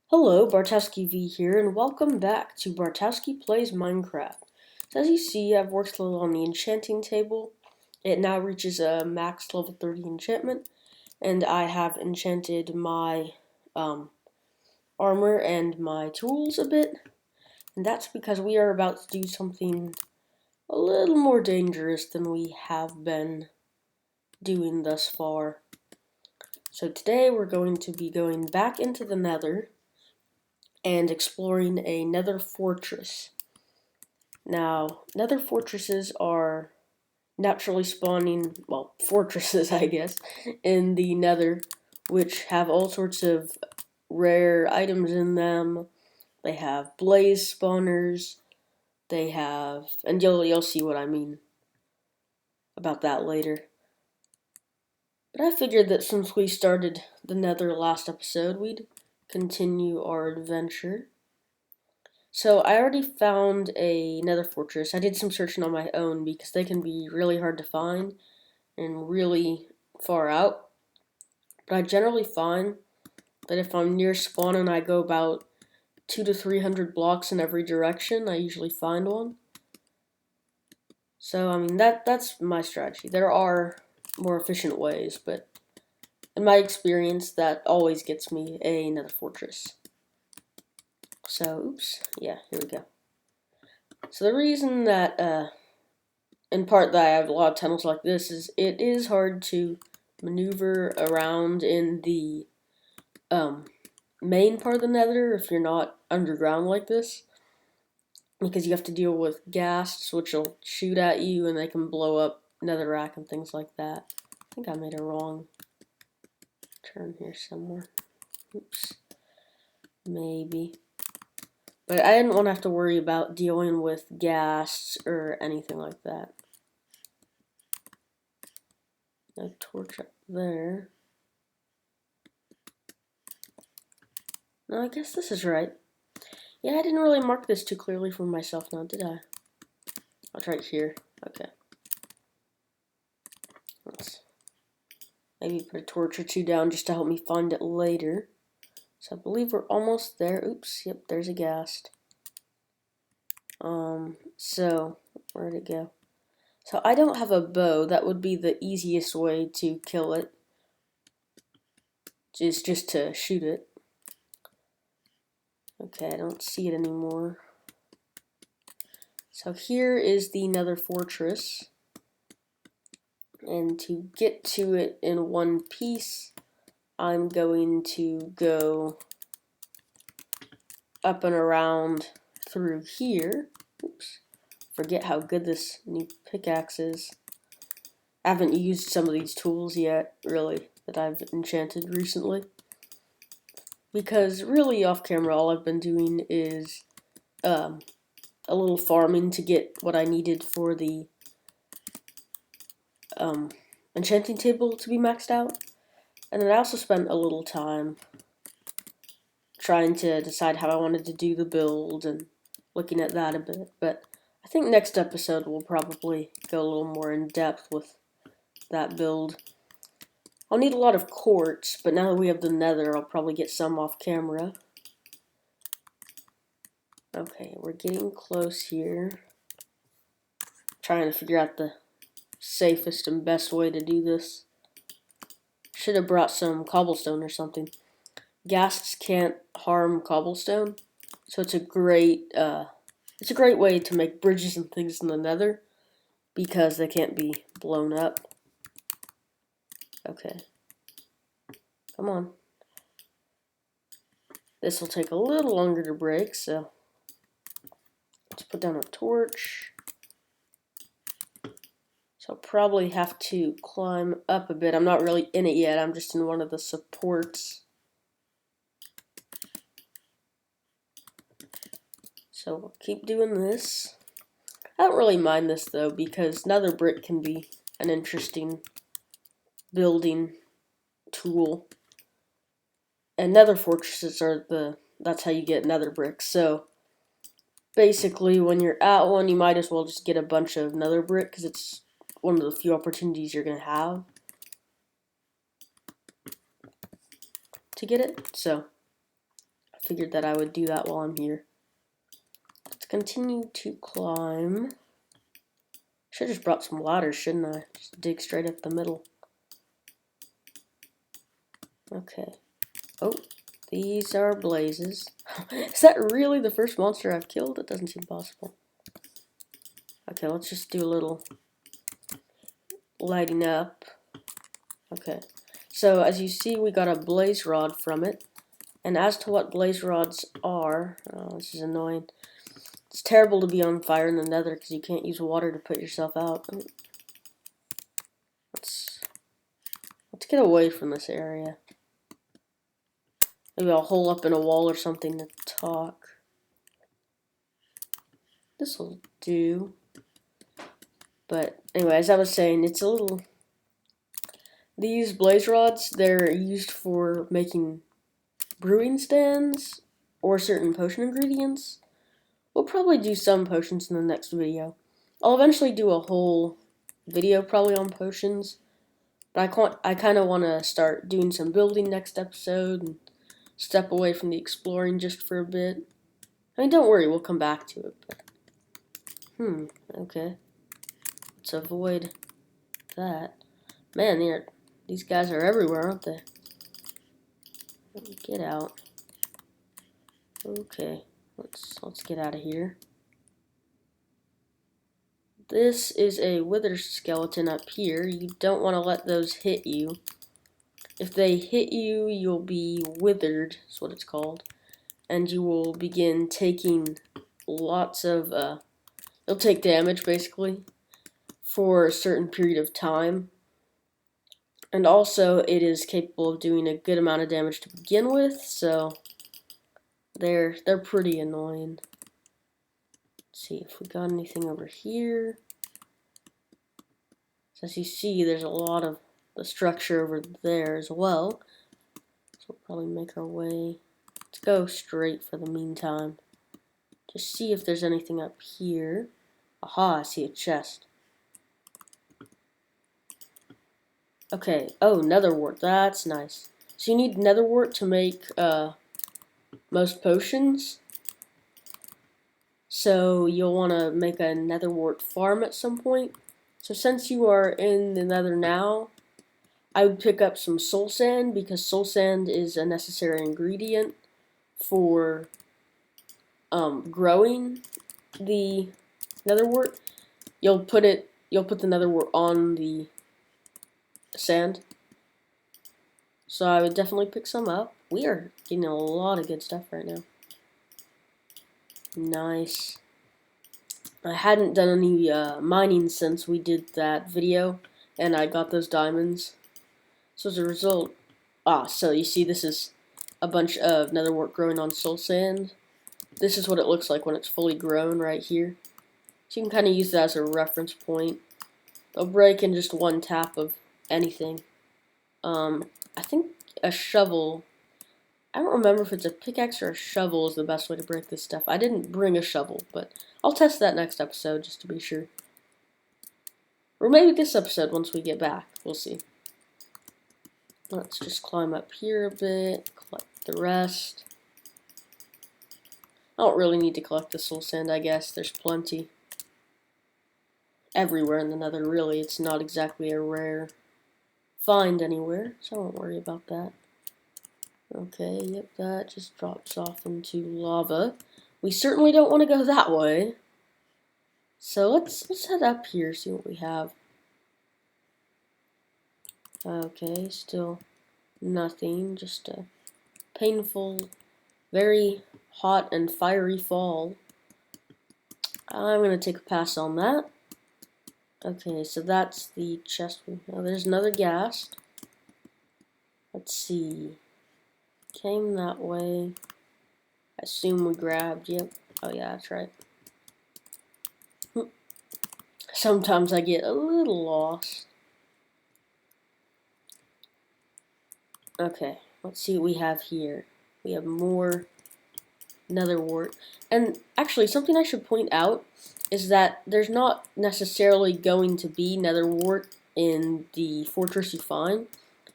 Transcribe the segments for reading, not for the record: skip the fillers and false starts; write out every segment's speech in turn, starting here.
Hello, Bartowski V here, and welcome back to Bartowski Plays Minecraft. So as you see, I've worked a little on the enchanting table. It now reaches a max level 30 enchantment, and I have enchanted my armor and my tools a bit. And that's because we are about to do something a little more dangerous than we have been doing thus far. So today we're going to be going back into the Nether and exploring a nether fortress. Now, nether fortresses are naturally spawning, well, fortresses, I guess, in the nether, which have all sorts of rare items in them. They have blaze spawners, they have, and you'll see what I mean about that later. But I figured that since we started the nether last episode, we'd continue our adventure. So I already found a nether fortress. I did some searching on my own because they can be really hard to find and really far out. But I generally find that if I'm near spawn and I go about 200 to 300 blocks in every direction, I usually find one. So I mean that's my strategy. There are more efficient ways, but in my experience, that always gets me a nether fortress. So oops, yeah, here we go. So the reason that in part that I have a lot of tunnels like this is it is hard to maneuver around in the main part of the nether if you're not underground like this, because you have to deal with ghasts which will shoot at you and they can blow up netherrack and things like that. I think I made a wrong turn here somewhere. Oops. Maybe. But I didn't want to have to worry about dealing with ghasts or anything like that. A torch up there. No, I guess this is right. Yeah, I didn't really mark this too clearly for myself now, did I? Oh, it's right here. Okay. Let's maybe put a torch or two down just to help me find it later. So I believe we're almost there. Oops, yep, there's a ghast. So, where'd it go? So I don't have a bow. That would be the easiest way to kill it. Just to shoot it. Okay, I don't see it anymore. So here is the nether fortress. And to get to it in one piece, I'm going to go up and around through here. Oops. Forget how good this new pickaxe is. I haven't used some of these tools yet, really, that I've enchanted recently. Because really off camera, all I've been doing is a little farming to get what I needed for the enchanting table to be maxed out. And then I also spent a little time trying to decide how I wanted to do the build and looking at that a bit. But I think next episode we'll probably go a little more in depth with that build. I'll need a lot of quartz, but now that we have the nether, I'll probably get some off camera. Okay, we're getting close here. Trying to figure out the safest and best way to do this. Should have brought some cobblestone or something. Ghasts can't harm cobblestone, so it's a great way to make bridges and things in the nether because they can't be blown up. Okay. Come on. This will take a little longer to break, so let's put down a torch. So I'll probably have to climb up a bit. I'm not really in it yet. I'm just in one of the supports. So we'll keep doing this. I don't really mind this though because nether brick can be an interesting building tool. And nether fortresses are that's how you get nether bricks. So basically when you're at one, you might as well just get a bunch of nether brick because it's one of the few opportunities you're going to have to get it. So I figured that I would do that while I'm here. Let's continue to climb. Should have just brought some ladders, shouldn't I? Just dig straight up the middle. Okay. Oh, these are blazes. Is that really the first monster I've killed? That doesn't seem possible. Okay, let's just do a little lighting up. Okay. So, as you see, we got a blaze rod from it. And as to what blaze rods are, oh, this is annoying. It's terrible to be on fire in the nether because you can't use water to put yourself out. Let's get away from this area. Maybe I'll hole up in a wall or something to talk. This'll do. But anyway, as I was saying, it's a little... These blaze rods, they're used for making brewing stands or certain potion ingredients. We'll probably do some potions in the next video. I'll eventually do a whole video probably on potions. But I kind of want to start doing some building next episode and step away from the exploring just for a bit. I mean, don't worry, we'll come back to it. But, okay. Let's avoid that. Man, these guys are everywhere, aren't they? Get out. Okay, let's get out of here. This is a wither skeleton up here. You don't want to let those hit you. If they hit you, you'll be withered, is what it's called. And you will begin taking lots of, you'll take damage, basically, for a certain period of time. And also, it is capable of doing a good amount of damage to begin with, so they're pretty annoying. Let's see if we got anything over here. So as you see, there's a lot of the structure over there as well. So we'll probably make our way. Let's go straight for the meantime. Just see if there's anything up here. Aha, I see a chest. Okay, oh, netherwort, that's nice. So you need netherwort to make most potions. So you'll want to make a netherwort farm at some point. So since you are in the nether now, I would pick up some soul sand because soul sand is a necessary ingredient for growing the netherwort. You'll put the netherwort on the sand. So I would definitely pick some up. We are getting a lot of good stuff right now. Nice. I hadn't done any mining since we did that video, and I got those diamonds. So as a result, so you see this is a bunch of netherwort growing on soul sand. This is what it looks like when it's fully grown right here. So you can kind of use that as a reference point. They'll break in just one tap of anything. I think a shovel, I don't remember if it's a pickaxe or a shovel is the best way to break this stuff. I didn't bring a shovel, but I'll test that next episode just to be sure. Or maybe this episode once we get back. We'll see. Let's just climb up here a bit, collect the rest. I don't really need to collect the soul sand, I guess. There's plenty. Everywhere in the nether, really. It's not exactly a rare find anywhere, so I won't worry about that. Okay, yep, that just drops off into lava. We certainly don't want to go that way. So let's head up here, see what we have. Okay, still nothing, just a painful, very hot and fiery fall. I'm going to take a pass on that. Okay, so that's the chest. Oh, there's another ghast. Let's see. Came that way. I assume we grabbed, yep. Oh yeah, that's right. Sometimes I get a little lost. Okay, let's see what we have here. We have more netherwort. And actually, something I should point out is that there's not necessarily going to be netherwort in the fortress you find.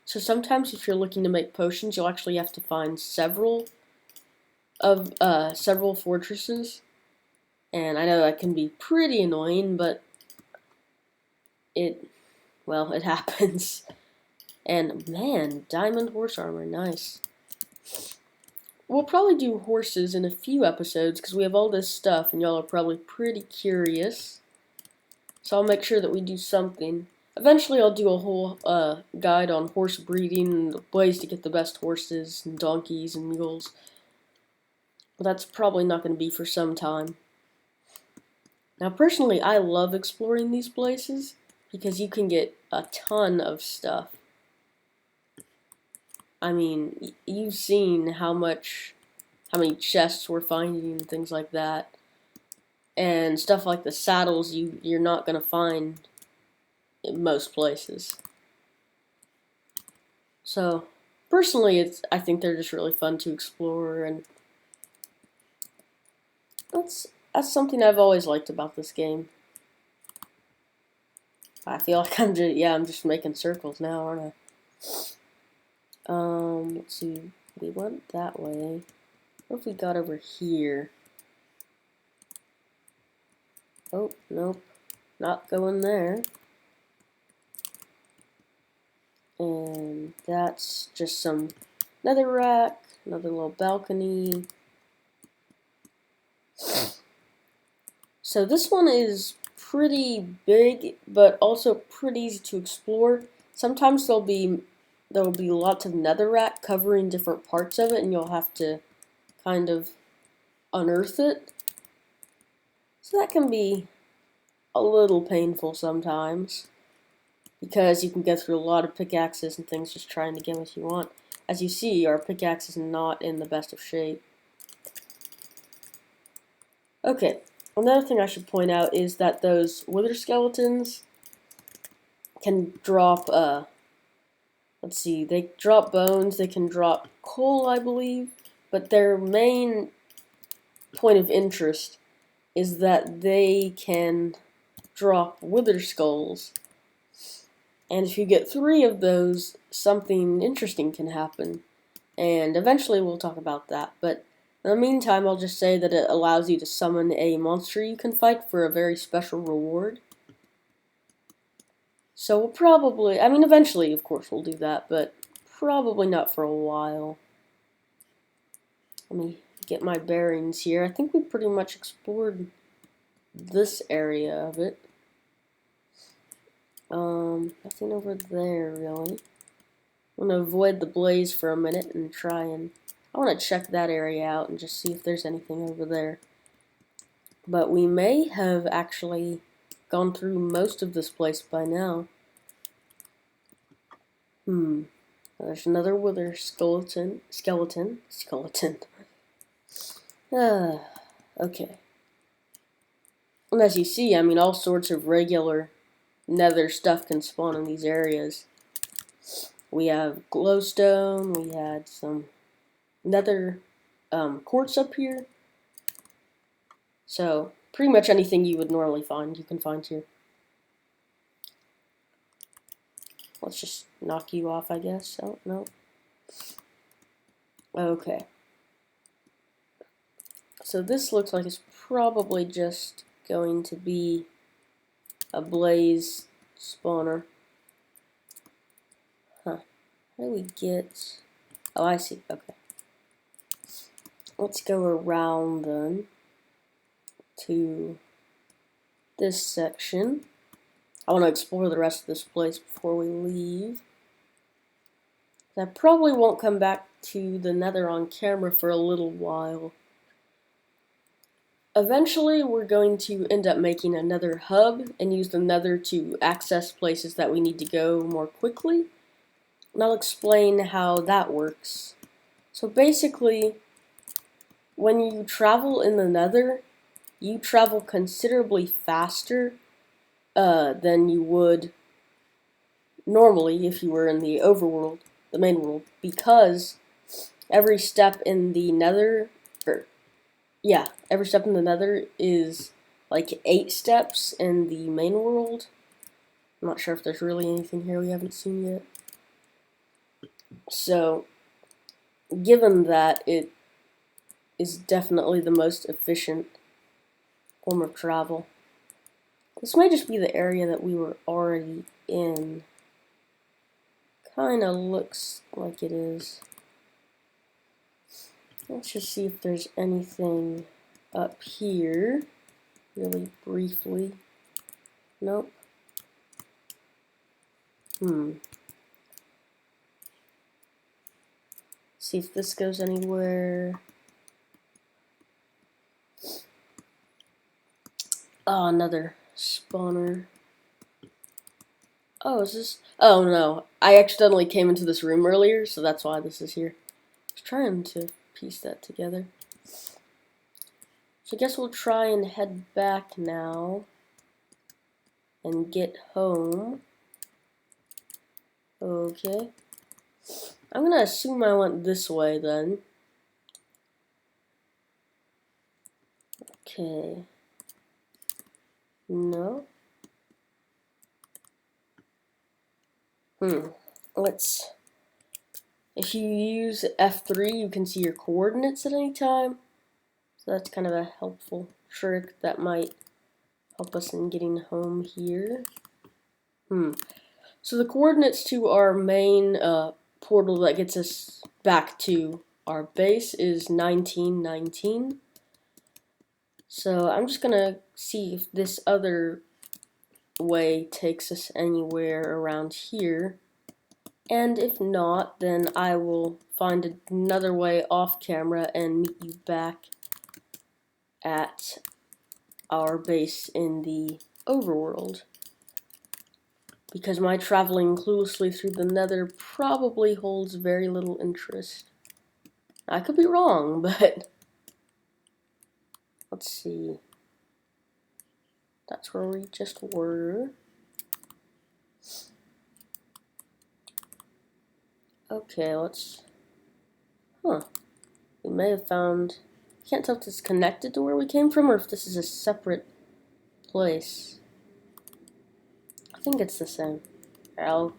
So sometimes if you're looking to make potions, you'll actually have to find several of several fortresses, and I know that can be pretty annoying, but it happens. And man, diamond horse armor, nice. We'll probably do horses in a few episodes because we have all this stuff and y'all are probably pretty curious. So I'll make sure that we do something. Eventually I'll do a whole guide on horse breeding and ways to get the best horses and donkeys and mules. But that's probably not going to be for some time. Now personally I love exploring these places because you can get a ton of stuff. I mean, you've seen how many chests we're finding and things like that. And stuff like the saddles you're not gonna find in most places. So personally I think they're just really fun to explore, and that's something I've always liked about this game. I feel like I'm just making circles now, aren't I? Let's see. We went that way. What if we got over here? Oh, nope. Not going there. And that's just some netherrack, another little balcony. So this one is pretty big, but also pretty easy to explore. Sometimes there'll be lots of netherrack covering different parts of it, and you'll have to kind of unearth it. So that can be a little painful sometimes, because you can go through a lot of pickaxes and things just trying to get what you want. As you see, our pickaxe is not in the best of shape. Okay, another thing I should point out is that those wither skeletons can drop, let's see, they drop bones, they can drop coal, I believe, but their main point of interest is that they can drop wither skulls. And if you get 3 of those, something interesting can happen. And eventually we'll talk about that, but in the meantime, I'll just say that it allows you to summon a monster you can fight for a very special reward. So we'll probably, I mean, eventually, of course, we'll do that, but probably not for a while. Let me get my bearings here. I think we pretty much explored this area of it. Nothing over there, really. I'm going to avoid the blaze for a minute and try and... I want to check that area out and just see if there's anything over there. But we may have actually gone through most of this place by now. There's another wither skeleton. Okay. And as you see, I mean, all sorts of regular nether stuff can spawn in these areas. We have glowstone, we had some nether quartz up here. So, pretty much anything you would normally find, you can find here. Let's just knock you off, I guess. Oh, no. Okay. So this looks like it's probably just going to be a blaze spawner. Huh. How do we get... Oh, I see. Okay. Let's go around then to this section. I want to explore the rest of this place before we leave. I probably won't come back to the nether on camera for a little while. Eventually, we're going to end up making another hub and use the nether to access places that we need to go more quickly. And I'll explain how that works. So basically, when you travel in the nether, you travel considerably faster than you would normally if you were in the overworld, the main world, because every step in the nether, every step in the nether is like 8 steps in the main world. I'm not sure if there's really anything here we haven't seen yet. So, given that it is definitely the most efficient form of travel. This may just be the area that we were already in. Kinda looks like it is. Let's just see if there's anything up here, really briefly. Nope. See if this goes anywhere. Oh, another spawner. Oh, is this? Oh no, I accidentally came into this room earlier, so that's why this is here. I was trying to piece that together. So I guess we'll try and head back now and get home. Okay. I'm gonna assume I went this way then. Okay. No. Let's... If you use F3, you can see your coordinates at any time. So that's kind of a helpful trick that might help us in getting home here. So the coordinates to our main portal that gets us back to our base is 1919. So I'm just gonna see if this other way takes us anywhere around here. And if not, then I will find another way off camera and meet you back at our base in the overworld. Because my traveling cluelessly through the nether probably holds very little interest. I could be wrong, but let's see. That's where we just were. Okay, let's... We may have found... Can't tell if it's connected to where we came from or if this is a separate place. I think it's the same. I'll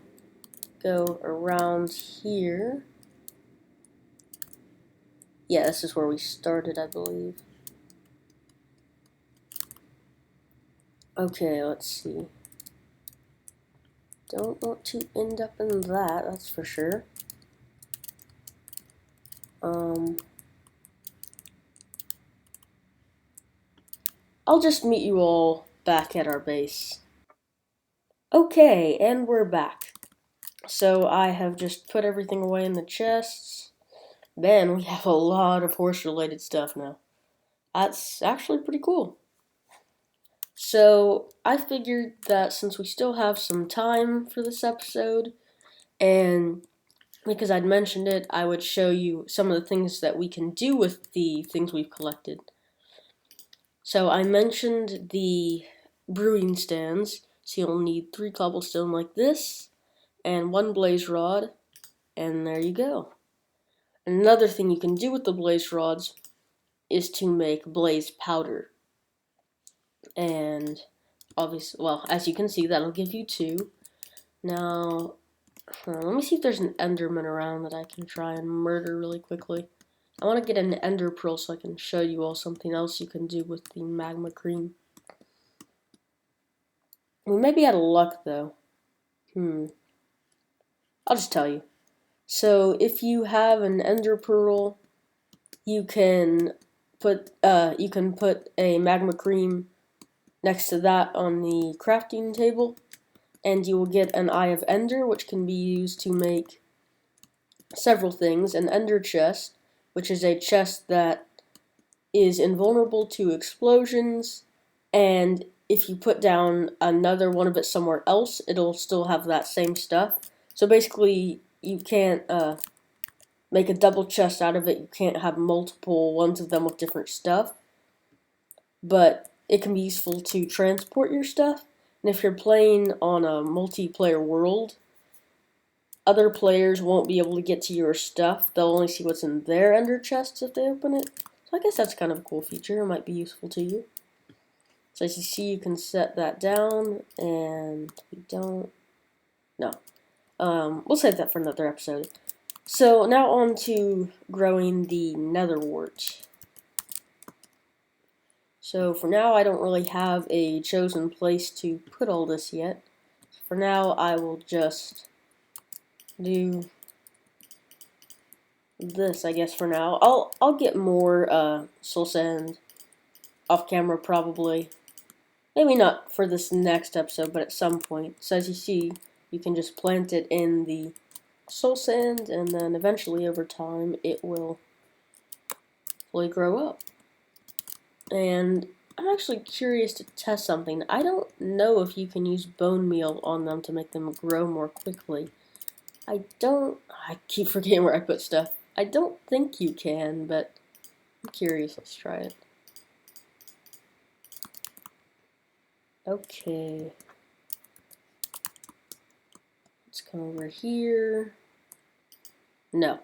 go around here. Yeah, this is where we started, I believe. Okay, let's see. Don't want to end up in that, that's for sure. I'll just meet you all back at our base. Okay, and we're back. So I have just put everything away in the chests. Man, we have a lot of horse-related stuff now. That's actually pretty cool. So I figured that since we still have some time for this episode, and because I'd mentioned it, I would show you some of the things that we can do with the things we've collected. So I mentioned the brewing stands, so you'll need 3 cobblestone like this, and 1 blaze rod, and there you go. Another thing you can do with the blaze rods is to make blaze powder. And obviously, well, as you can see, that'll give you 2. Now, let me see if there's an enderman around that I can try and murder really quickly. I want to get an ender pearl so I can show you all something else you can do with the magma cream. We may be out of luck though. I'll just tell you. So if you have an ender pearl, you can put a magma cream next to that on the crafting table, and you will get an eye of ender, which can be used to make several things. An ender chest, which is a chest that is invulnerable to explosions, and if you put down another one of it somewhere else, it'll still have that same stuff. So basically, you can't make a double chest out of it. You can't have multiple ones of them with different stuff. But it can be useful to transport your stuff. And if you're playing on a multiplayer world, other players won't be able to get to your stuff. They'll only see what's in their ender chests if they open it. So I guess that's kind of a cool feature. It might be useful to you. So as you see, you can set that down, and we don't... No. We'll save that for another episode. So now on to growing the nether wart. So for now, I don't really have a chosen place to put all this yet. For now, I will just do this, I guess, for now. I'll get more soul sand off camera probably. Maybe not for this next episode, but at some point. So as you see, you can just plant it in the soul sand, and then eventually over time it will fully grow up. And I'm actually curious to test something. I don't know if you can use bone meal on them to make them grow more quickly. I keep forgetting where I put stuff. I don't think you can, but I'm curious. Let's try it. Okay. Let's come over here. No.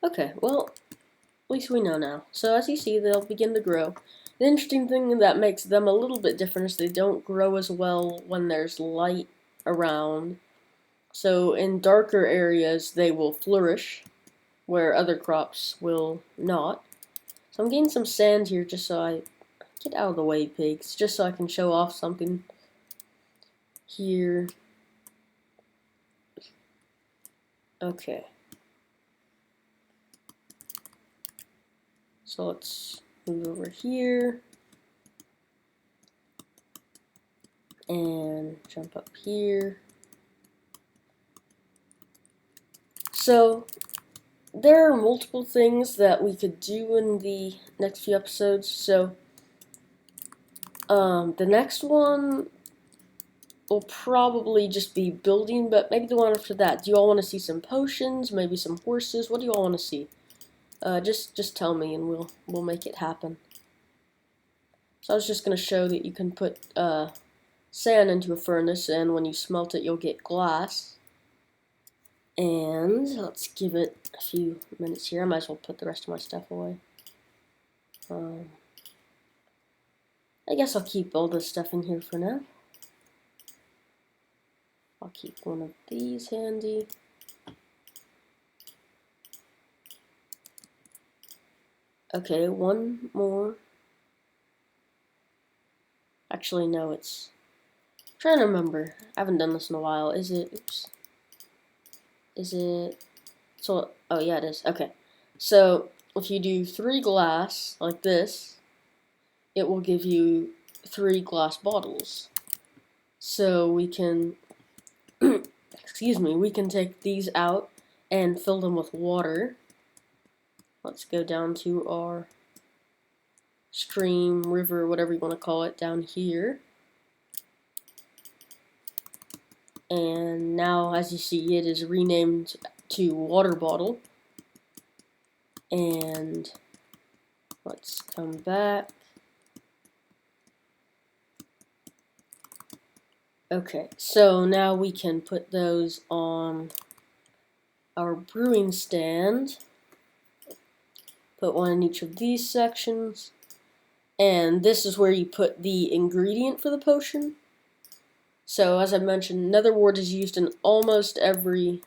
Okay, well, at least we know now. So as you see, they'll begin to grow. The interesting thing that makes them a little bit different is they don't grow as well when there's light around. So in darker areas, they will flourish, where other crops will not. So I'm getting some sand here just so I get out of the way, pigs, just so I can show off something here. Okay. So let's move over here and jump up here. So there are multiple things that we could do in the next few episodes. So the next one will probably just be building, but maybe the one after that. Do you all want to see some potions? Maybe some horses? What do you all want to see? Just tell me, and we'll make it happen. So I was just gonna show that you can put sand into a furnace, and when you smelt it, you'll get glass. And let's give it a few minutes here. I might as well put the rest of my stuff away. I guess I'll keep all this stuff in here for now. I'll keep one of these handy. Okay, one more. Actually, no, it's... I'm trying to remember. I haven't done this in a while. Is it... Oops. Is it... So, oh yeah, it is. Okay. So, if you do 3 glass, like this, it will give you 3 glass bottles. So we can... excuse me, we can take these out and fill them with water. Let's go down to our stream, river, whatever you want to call it, down here. And now, as you see, it is renamed to water bottle. And let's come back. Okay, so now we can put those on our brewing stand. Put one in each of these sections. And this is where you put the ingredient for the potion. So, as I mentioned, nether wart is used in almost every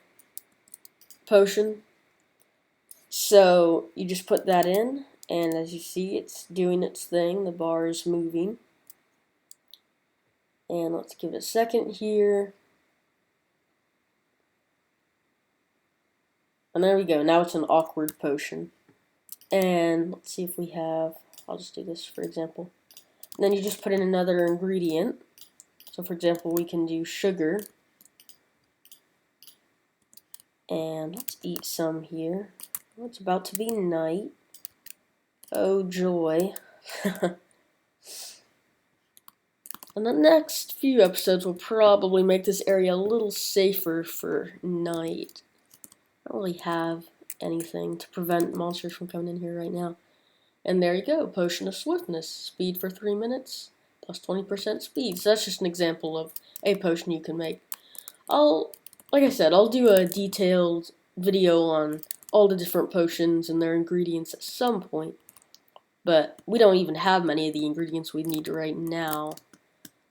potion. So, you just put that in, and as you see, it's doing its thing. The bar is moving. And let's give it a second here. And there we go. Now it's an awkward potion. And let's see if we have... I'll just do this for example. And then you just put in another ingredient. So for example, we can do sugar. And let's eat some here. Well, it's about to be night. Oh joy. And the next few episodes will probably make this area a little safer for night. I don't really have anything to prevent monsters from coming in here right now. And there you go, Potion of Swiftness. Speed for 3 minutes, plus 20% speed. So that's just an example of a potion you can make. Like I said, I'll do a detailed video on all the different potions and their ingredients at some point. But we don't even have many of the ingredients we need right now.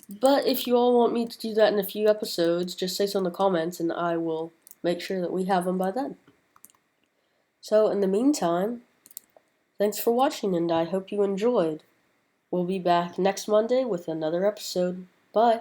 But if you all want me to do that in a few episodes, just say so in the comments and I will make sure that we have them by then. So in the meantime, thanks for watching and I hope you enjoyed. We'll be back next Monday with another episode. Bye.